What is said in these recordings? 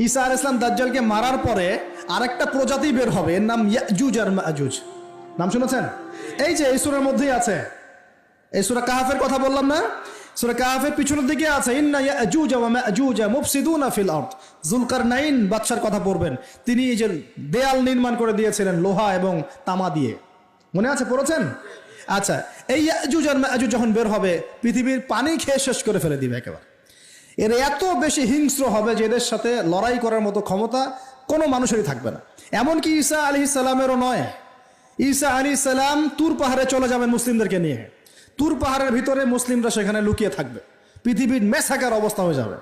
ঈসা আলাইহিস সালাম দাজ্জালকে মারার পরে আরেকটা প্রজাতি বের হবে, এর নাম ইয়াজুজ আর মাজুজ। নাম শুনেছেন? এই যে এই সূরার মধ্যেই আছে, এই সূরা কাহাফের কথা বললাম না, সূরা কাহাফের পিছনের দিকে আছে ইন্না ইয়াজুজ ওয়া মাজুজ মুফসিদুনা ফিল আরদ। যুলকারনাইন বাদশার কথা পড়বেন, তিনি এই যে দেয়াল নির্মাণ করে দিয়েছিলেন লোহা এবং তামা দিয়ে, মনে আছে, পড়েছেন? আচ্ছা, এই ইয়াজুজ আর মাজুজ যখন বের হবে পৃথিবীর পানি খেয়ে শেষ করে ফেলে দিবে একেবারে। এর এত বেশি হিংস্র হবে যে এদের সাথে লড়াই করার মতো ক্ষমতা কোনো মানুষেরই থাকবে না। এমনকি ঈসা আলাইহিস সালামেরও নয়। ঈসা আলাইহিস সালাম তুর পাহাড়ে চলে যাবেন মুসলিমদেরকে নিয়ে, তুর পাহাড়ের ভিতরে মুসলিমরা সেখানে লুকিয়ে থাকবে, পৃথিবীর মেসাকার অবস্থা হয়ে যাবে,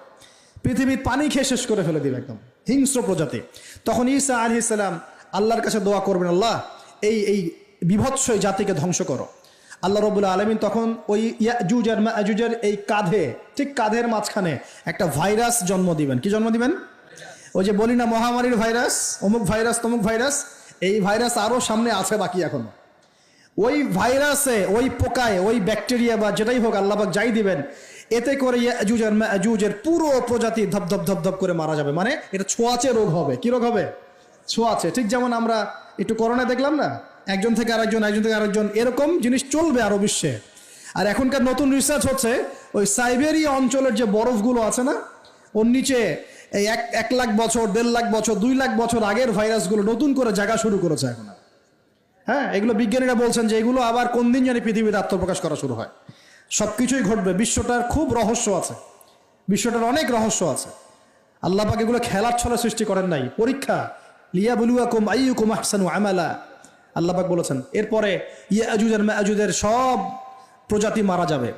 পৃথিবীর পানি খেয়ে শেষ করে ফেলে দিবে, একদম হিংস্র প্রজাতি। তখন ঈসা আলাইহিস সালাম আল্লাহর কাছে দোয়া করবেন, আল্লাহ এই বিভৎস এই জাতিকে ধ্বংস করো। আল্লাহ রাব্বুল আলামিন তখন ওই ইয়াজুজ আর মাজুজের এই কাঁধে, ঠিক কাঁধের মাঝখানে একটা ভাইরাস জন্ম দিবেন। কি জন্ম দিবেন? ওই যে বলি না মহামারীর ভাইরাস, অমুক ভাইরাস তমুক ভাইরাস, এই ভাইরাস আরো সামনে আছে বাকি এখনো। ওই ভাইরাসে, ওই পোকায়, ওই ব্যাকটেরিয়া বা যেটাই হোক আল্লাহ পাক যাই দিবেন, এতে করে ইয়াজুজ আর মাজুজের পুরো প্রজাতি ধপ ধপ ধপ ধপ করে মারা যাবে। মানে এটা ছোঁয়াচে রোগ হবে। কি রোগ হবে? ছোঁয়াচে। ঠিক যেমন আমরা একটু করোনা দেখলাম না, একজন থেকে আরেকজন, একজন থেকে আরেকজন, এরকম জিনিস চলবে আরো বিশ্বে। আর এখনকার নতুন রিসার্চ হচ্ছে ওই সাইবেরিয়া অঞ্চলের যে বরফগুলো আছে না, ওর নিচে এই 1 লাখ বছর, 1.5 লাখ বছর, 2 লাখ বছর আগের ভাইরাসগুলো নতুন করে জায়গা শুরু করেছে এখন। হ্যাঁ, এগুলো বিজ্ঞানীরা বলছেন যে এগুলো আবার কোন দিন জানি পৃথিবীতে আত্মপ্রকাশ করা শুরু হয়। সবকিছুই ঘটবে। বিশ্বটার খুব রহস্য আছে, বিশ্বটার অনেক রহস্য আছে। আল্লাহ পাক এগুলো খেলার ছলে সৃষ্টি করেন নাই, পরীক্ষা। লিয়াবলুয়াকুম আইয়ুকুম আহসানু আমালা, আল্লাহ পাক বলেছেন। এরপরে ইয়াজুজ আর মাজুজের সব প্রজাতি মারা যাবে।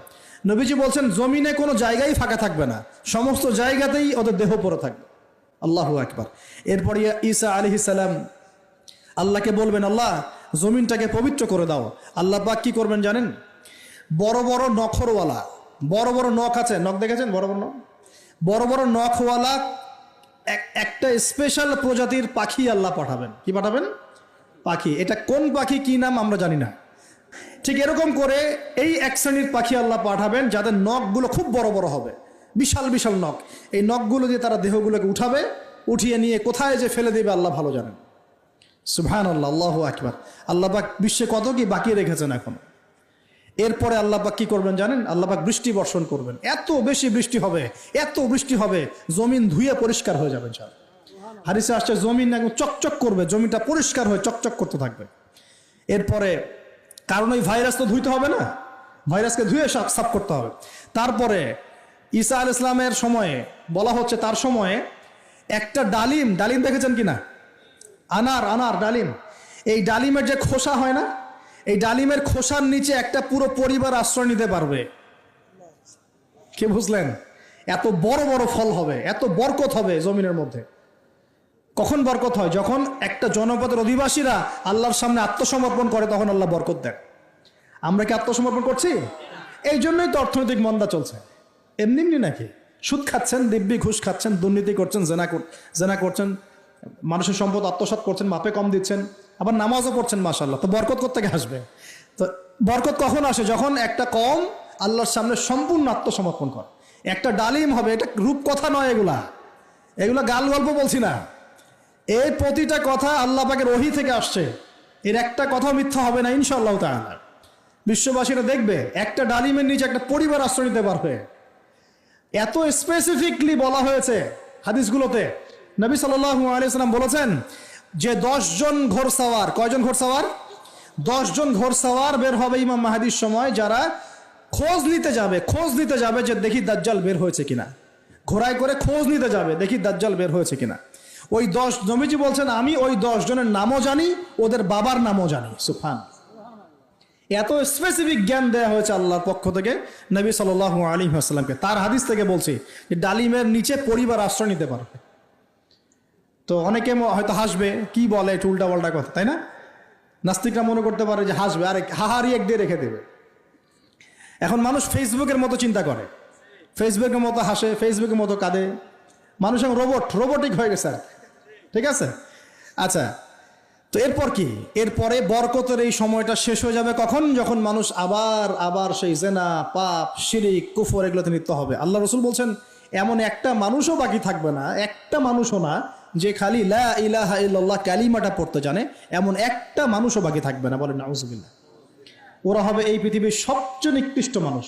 নবীজি বলছেন জমিনে কোনো জায়গায় ফাঁকা থাকবে না, সমস্ত জায়গাতেই ওদের দেহ পড়ে থাকবে। আল্লাহু আকবার। এরপরে ঈসা আলাইহিস সালাম আল্লাহকে বলবেন, আল্লাহ জমিনটাকে পবিত্র করে দাও। আল্লাহ পাক কি করবেন জানেন? বড় বড় নখরওয়ালা, বড় বড় নখ আছে, নখ দেখেছেন? বড় বড় নখ, বড় বড় নখওয়ালা একটা স্পেশাল প্রজাতির পাখি আল্লাহ পাঠাবেন। কি পাঠাবেন? পাখি। এটা কোন পাখি, কি নাম আমরা জানি না। ঠিক এরকম করে এই এক শ্রেণীর পাখি আল্লাহ পাঠাবেন যাদের নখগুলো খুব বড় বড় হবে, বিশাল বিশাল নখ। এই নখগুলো দিয়ে তারা দেহগুলোকে উঠাবে, উঠিয়ে নিয়ে কোথায় যে ফেলে দেবে আল্লাহ ভালো জানেন। সুবহানাল্লাহ, আল্লাহু আকবার। আল্লাহ পাক বিশ্বে কত কি বাকি রেখেছেন এখন। এরপরে আল্লাহ পাক কি করবেন জানেন? আল্লাহ পাক বৃষ্টি বর্ষণ করবেন। এত বেশি বৃষ্টি হবে, এত বৃষ্টি হবে, জমিন ধুয়ে পরিষ্কার হয়ে যাবে। হাদিসে আসছে জমিন একদম চকচক করবে, জমিটা পরিষ্কার হয়ে চকচক করতে থাকবে। এরপরে কারণ ওই ভাইরাস তো ধুইতে হবে না, ভাইরাসকে ধুয়ে সাফ করতে হবে। তারপরে ঈসা আলাইহিস সালামের সময়ে বলা হচ্ছে, তার সময়ে একটা ডালিম, ডালিম দেখেছেন কিনা? আনার ডালিম, এই ডালিমের যে খোসা হয় না, এই ডালিমের খোসার নিচে একটা পুরো পরিবার আশ্রয় নিতে পারবে। কি বুঝলেন? এত বড় বড় ফল হবে, এত বরকত হবে জমিনের মধ্যে। কখন বরকত হয়? যখন একটা জনপদের অধিবাসীরা আল্লাহর সামনে আত্মসমর্পণ করে, তখন আল্লাহ বরকত দেন। আমরা কি আত্মসমর্পণ করছি? এই জন্যই তো অর্থনৈতিক মন্দা চলছে। এমনি এমনি নাকি? সুদ খাচ্ছেন, দিব্যি ঘুষ খাচ্ছেন, দুর্নীতি করছেন, জেনা করছেন, মানুষের সম্পদ আত্মসাৎ করছেন, মাপে কম দিচ্ছেন, আবার নামাজও পড়ছেন, মাশাআল্লাহ। তো বরকত কোত্থেকে আসবে? তো বরকত কখন আসে? যখন একটা কম আল্লাহর সামনে সম্পূর্ণ আত্মসমর্পণ করে। একটা ডালিম হবে, এটা রূপকথা নয়, এগুলা গাল গল্প বলছি না। এই প্রতিটা কথা আল্লাহ পাকের ওহী থেকে আসছে, এর একটা কথাও মিথ্যা হবে না ইনশাআল্লাহ তাআলা। বিশ্ববাসীরা দেখবে একটা ডালিমের নিচে একটা পরিবার আশ্রয় নিতে পারবে। এত স্পেসিফিকলি বলা হয়েছে হাদিসগুলোতে। নবী সাল্লাল্লাহু আলাইহি ওয়াসাল্লাম বলেছেন যে 10 জন ঘোড়সওয়ার, কয়জন ঘোড়সওয়ার? 10 জন ঘোড়সওয়ার বের হবে ইমাম মাহদির সময়, যারা খোঁজ নিতে যাবে যে দেখি দাজ্জাল বের হয়েছে কিনা। ঘোড়ায় করে খোঁজ নিতে যাবে, দেখি দাজ্জাল বের হয়েছে কিনা। ওই 10, নবীজি বলছেন আমি ওই 10 জনের নামও জানি, ওদের বাবার নামও জানি। সুবহানাল্লাহ। এত স্পেসিফিক জ্ঞান দেওয়া হয়েছে আল্লাহর পক্ষ থেকে নবী সাল্লাল্লাহু আলাইহি ওয়াসাল্লামকে। তার হাদিস থেকে বলছি যে ডালিমের নিচে পরিবার আশ্রয় নিতে পারবে। তো অনেকে হয়তো হাসবে, কি বলে একটু উল্টা পাল্টা কথা, তাই না? নাস্তিকরা মনে করতে পারে যে হাসবে, আরে হাহারি এক দিয়ে রেখে দেবে। এখন মানুষ ফেসবুকের মতো চিন্তা করে, ফেসবুকের মতো হাসে, ফেসবুকের মতো কাঁদে। মানুষ এখন রোবটিক হয়ে গেছে। ঠিক আছে, আচ্ছা। তো এরপর কি? এরপরে বরকতের এই সময়টা শেষ হয়ে যাবে কখন? যখন মানুষ আবার সেই জেনা, পাপ, শিরিক, কুফর এগুলোতে লিপ্ত হবে। আল্লাহ রাসূল বলছেন এমন একটা মানুষও বাকি থাকবে না, একটা মানুষও না যে খালি লা ইলাহা ইল্লাল্লাহ কালিমাটা পড়তে জানে, এমন একটা মানুষও বাকি থাকবে না। বলেন নাউজুবিল্লাহ। ওরা হবে এই পৃথিবীর সবচেয়ে নিকৃষ্ট মানুষ।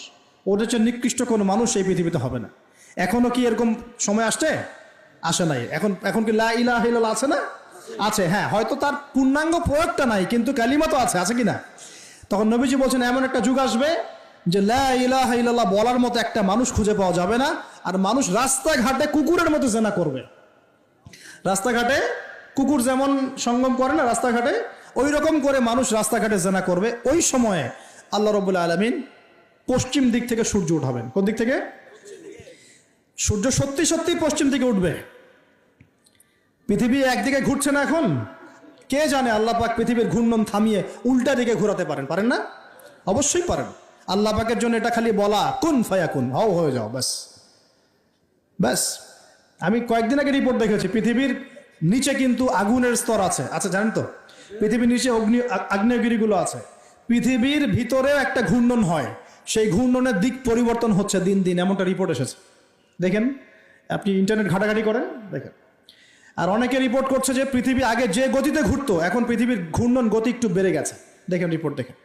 ওদের চেয়ে নিকৃষ্ট কোনো মানুষ এই পৃথিবীতে হবে না। এখনো কি এরকম সময় আসছে? আসে নাই। এখন কি লা ইলাহা ইল্লাল্লাহ আছে না? আছে, হ্যাঁ, হয়তো তার পূর্ণাঙ্গ প্রয়োগটা নাই, কিন্তু কালিমা তো আছে, আছে কি না? তখন নবীজি বলছেন এমন একটা যুগ আসবে যে লা ইলাহা ইল্লাল্লাহ বলার মতো একটা মানুষ খুঁজে পাওয়া যাবে না, আর মানুষ রাস্তাঘাটে কুকুরের মতো জেনা করবে। রাস্তাঘাটে কুকুর যেমন সঙ্গম করে না রাস্তাঘাটে, ওই রকম করে মানুষ রাস্তাঘাটে জেনা করবে। ওই সময়ে আল্লাহ রাব্বুল আলামিন পশ্চিম দিক থেকে সূর্য উঠাবেন। কোন দিক থেকে? সূর্য সত্যি সত্যি পশ্চিম দিকে উঠবে। পৃথিবী একদিকে ঘুরছে না এখন, কে জানে আল্লাহ পাক পৃথিবীর ঘূর্ণন থামিয়ে উল্টা দিকে ঘোরাতে পারেন, পারেন না? অবশ্যই পারেন। আল্লাহ পাকের জন্য এটা খালি বলা, কুন ফায়াকুন, হও হয়ে যাও, ব্যাস ব্যাস। আমি কয়েকদিন আগে রিপোর্ট দেখেছি, পৃথিবীর নিচে কিন্তু আগুনের স্তর আছে, আচ্ছা জানেন তো? পৃথিবীর নিচে আগ্নেয়গিরিগুলো আছে। পৃথিবীর ভিতরেও একটা ঘূর্ণন হয়, সেই ঘূর্ণনের দিক পরিবর্তন হচ্ছে দিন দিন, এমনটা রিপোর্ট এসেছে। দেখেন, আপনি ইন্টারনেট ঘাটাঘাটি করেন, দেখেন। আর অনেকে রিপোর্ট করছে যে পৃথিবী আগে যে গতিতে ঘুরতো, এখন পৃথিবীর ঘূর্ণন গতি একটু বেড়ে গেছে। দেখেন রিপোর্ট, দেখেন।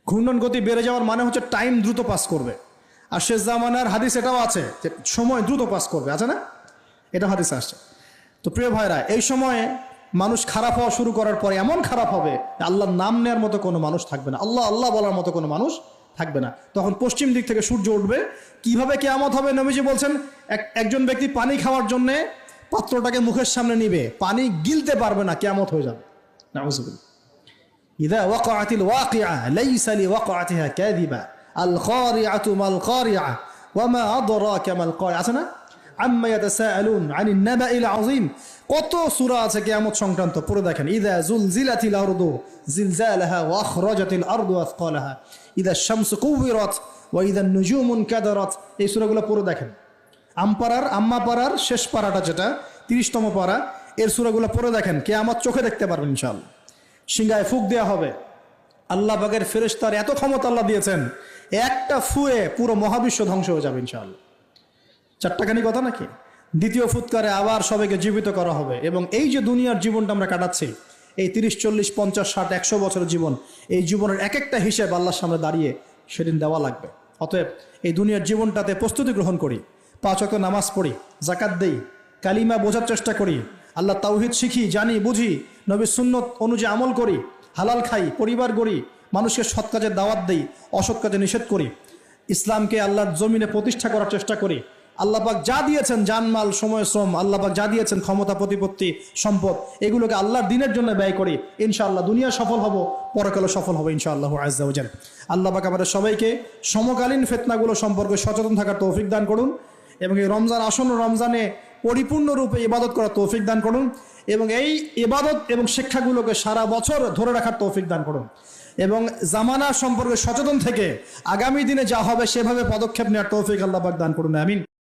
ঘূর্ণন গতি বেড়ে যাওয়ার মানে হচ্ছে টাইম দ্রুত পাস করবে। আর শেষ জামানার হাদিস এটাও আছে যে সময় দ্রুত পাস করবে, আছে না? এটা হাদিসে আসছে। তো প্রিয় ভাইরা, এই সময়ে মানুষ খারাপ হওয়া শুরু করার পরে এমন খারাপ হবে, আল্লাহর নাম নেওয়ার মতো কোনো মানুষ থাকবে না, আল্লাহ আল্লাহ বলার মতো কোনো মানুষ থাকবে না। তখন পশ্চিম দিক থেকে সূর্য উঠবে। কিভাবে কিয়ামত হবে? নবীজি বলছেন একজন ব্যক্তি পানি খাওয়ার জন্য পাত্রটাকে মুখের সামনে নিবে, পানি গিলতে পারবে না, কিয়ামত হয়ে যাবে। নাউযুবিল্লাহ। ইযা ওয়াকাআতিল ওয়াকিআ লাইসা লিওয়াকাআতিহা কাযিবা আল কারিআতু মাল কারিআ ওয়া মা আদরাকা মাল কারিআ। আছে না? আম্মা ইয়াতাসাআলুন আনিন নাবাইল আযীম। কত সূরা আছে কিয়ামত সংক্রান্ত, পড়ে দেখেন। ইযা যুলজিলাতিল আরদু জিলজালাহা ওয়া আখরাজাতিল আরদু আসকালাহা ইযা শামসু কুবিরাত ওয়া ইযা নুজুমু কাদারাত। এই সূরাগুলো পড়ে দেখেন। আম্মা পারার শেষ পারাটা, যেটা 30তম পারা, এর সূরাগুলো পড়ে দেখেন। কিয়ামত চোখে দেখতে পারবেন ইনশাআল্লাহ। সিংহায় ফুঁক দেওয়া হবে। আল্লাহ পাকের ফেরেশতার এত ক্ষমতা আল্লাহ দিয়েছেন, একটা ফুয়ে পুরো মহাবিশ্ব ধ্বংস হয়ে যাবে ইনশাআল্লাহ। চারটাখানি কথা নাকি? দ্বিতীয় ফুৎকারে আবার সবাইকে জীবিত করা হবে। এবং এই যে দুনিয়ার জীবনটা আমরা কাটাচ্ছি, এই 30, 40, 50, 60, 100 বছরের জীবন, এই জীবনের এক একটা হিসেব আল্লাহর সামনে দাঁড়িয়ে সেদিন দেওয়া লাগবে। অতএব এই দুনিয়ার জীবনটাতে প্রস্তুতি গ্রহণ করি, 5 ওয়াক্ত নামাজ পড়ি, যাকাত দেই, কালিমা বোঝার চেষ্টা করি, আল্লাহ তাওহীদ শিখি, জানি, বুঝি, নবীর সুন্নত অনুযায়ী আমল করি, হালাল খাই, পরিবার গড়ি, মানুষকে সৎ কাজের দাওয়াত দেই, অসৎ কাজে নিষেধ করি, ইসলামকে আল্লাহর জমিনে প্রতিষ্ঠা করার চেষ্টা করি। আল্লাহ পাক যা দিয়েছেন, জানমাল, সময়, শ্রম, আল্লাহ পাক যা দিয়েছেন, ক্ষমতা, প্রতিপত্তি, সম্পদ, এগুলোকে আল্লাহর দিনের জন্য ব্যয় করি। ইনশাআল্লাহ দুনিয়া সফল হব, পরকালে সফল হবে ইনশাআল্লাহ আযজা ওয়া জাল। আল্লাহ পাক আমাদের সবাইকে সমকালীন ফিতনাগুলো সম্পর্কে সচেতন থাকার তৌফিক দান করুন, এবং এই রমজান, আসন্ন রমজানে পরিপূর্ণরূপে ইবাদত করার তৌফিক দান করুন, এবং এই ইবাদত এবং শিক্ষাগুলোকে সারা বছর ধরে রাখার তৌফিক দান করুন, এবং জামানা সম্পর্কে সচেতন থেকে আগামী দিনে যা হবে সেভাবে পদক্ষেপ নেওয়ার তৌফিক আল্লাহ পাক দান করুন। আমিন।